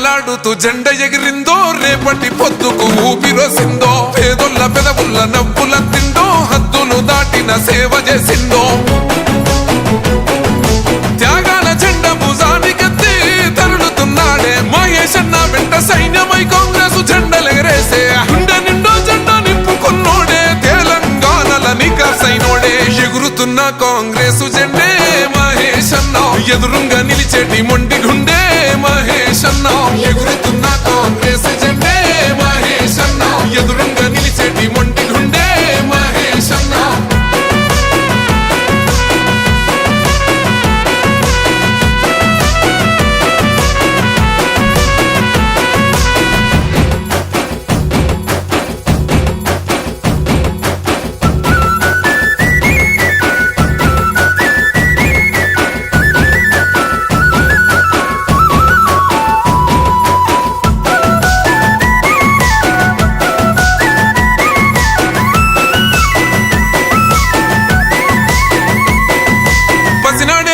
రెపరెపలాడుతూ జెండ ఎగిరిందో, రేపటి పొద్దుకు ఊపిరోసిందో, పేదొల్ల పెదవుల్ల నవ్వుల తిందో, హద్దులు దాటిన సేవ చేసిందో. త్యాగాల జెండ భుజానికెత్తి తరులుతున్నాడే మహేష్ అన్న వెంట సైన్యమై కాంగ్రెస్ జెండలెగరేసే. గుండె నిండో జెండా నింపుకున్నోడే, తెలంగాణల నికాసైనోడే. ఎగురుతున్న కాంగ్రెస్ జెండే మహేష్ అన్న, ఎదురుంగా నిలిచేటి మొండి గుండె మహేష్ అన్న. ఎగురుతున్న కాంగ్రెస్ జెండే మహేష్ అన్న, ఎదురుంగా నిలిచేటి మొండి గుండె మహేష్ అన్న.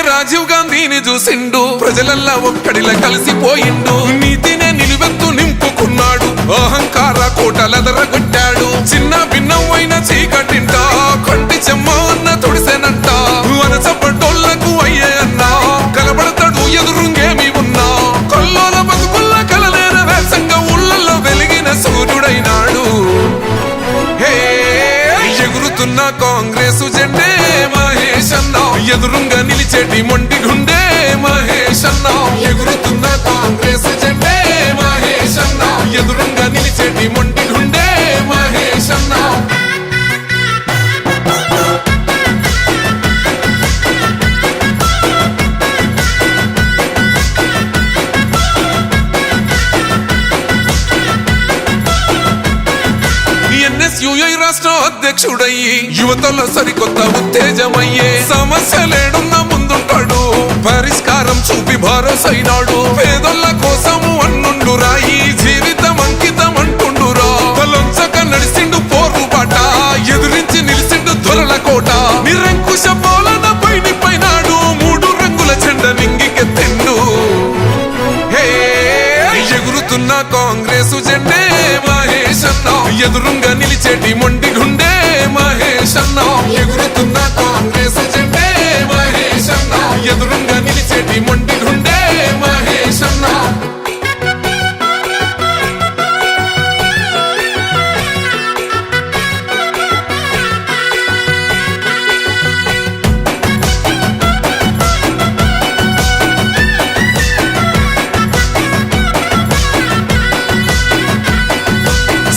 రాజీవ్ గాంధీని చూసిండు, ప్రజలల్లా ఒక్కడిలా కలిసిపోయిండు. నీతినే నిలువెత్తు నింపుకున్నాడు, అహంకార కోటలెదరగొట్టాడు. చిన్న భిన్నమైన చీకటింట కంటి చెమ్మ అన్న తొడిసెనంట. వనసపడ్డోళ్లకు అయ్యే అన్న కలబడతాడు ఎదురుంగేమి ఉన్నా. కొల్లోల బతుకుల్ల కలలేర వేసంగా ఊళ్ళల్లో వెలిగిన సూర్యుడైనాడు. హే ఎగురుతున్న కాంగ్రెస్ జెండే మహేష్ అన్న, ఎదురుంగా నిలిచేటి మొండి గుండె మహేష్ అన్న. ఎగురుతున్న కాంగ్రెస్ జెండే మహేష్ అన్న, ఎదురుంగా నిలిచేటి మొండి గుండె మహేష్ అన్న. ఎన్ఎస్యుఐ రాష్ట్ర అధ్యక్షుడయ్యి యువతలో సరికొత్త ఉత్తేజమయ్యే. సమస్యలేడున్న ముందుంటాడు, పరిష్కారం చూపి భరోసైనాడు. పేదోళ్ళ కోసము అన్నుండు రాయి, జీవితం అంకితం అంటుండురా. తలొంచక నడిసిండు పోరుబాట, ఎదురించి నిలిసిండు దొరల కోట. నిరంకుశ పాలన పైనాడు, మూడు రంగుల జెండ నింగికెత్తిండు. హే ఎగురుతున్న కాంగ్రెస్ జెండే మహేష్ అన్న, ఎదురుంగా నిలిచేటి మొండి గుండె మహేష్ అన్న. ఎగురుతున్న కాంగ్రెస్ జెండే మహేష్ అన్న, ఎదురుంగా నిలిచేటి మొండి గుండె మహేష్ అన్న.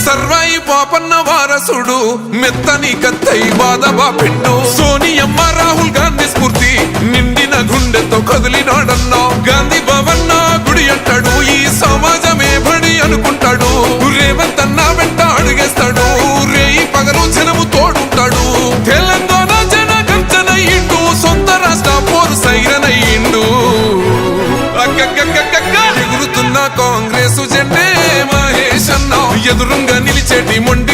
సర్వాయి పాపన్న వారసుడు, మెత్తని కత్తై బాధవా పిండు. సోనియమ్మ రాహుల్ గాంధీ స్ఫూర్తి, నిండిన గుండెతో కదిలినాడన్నా. గాంధీ భవన్న గుడి అంటాడు, ఈ సమాజమే బడి అనుకుంటాడు. రేవంత్ అన్న వెంట అడుగేస్తాడు, రేయి పగలు జనము తోడుంటాడు. తెలంగాణ జన గర్జనయ్యిండు, సొంత రాష్ట్ర పోరు సైరనయ్యిండు. ఎగురుతున్న కాంగ్రెస్ జెండే మహేష్ అన్న, ఎదురుంగా నిలిచేటి మొండి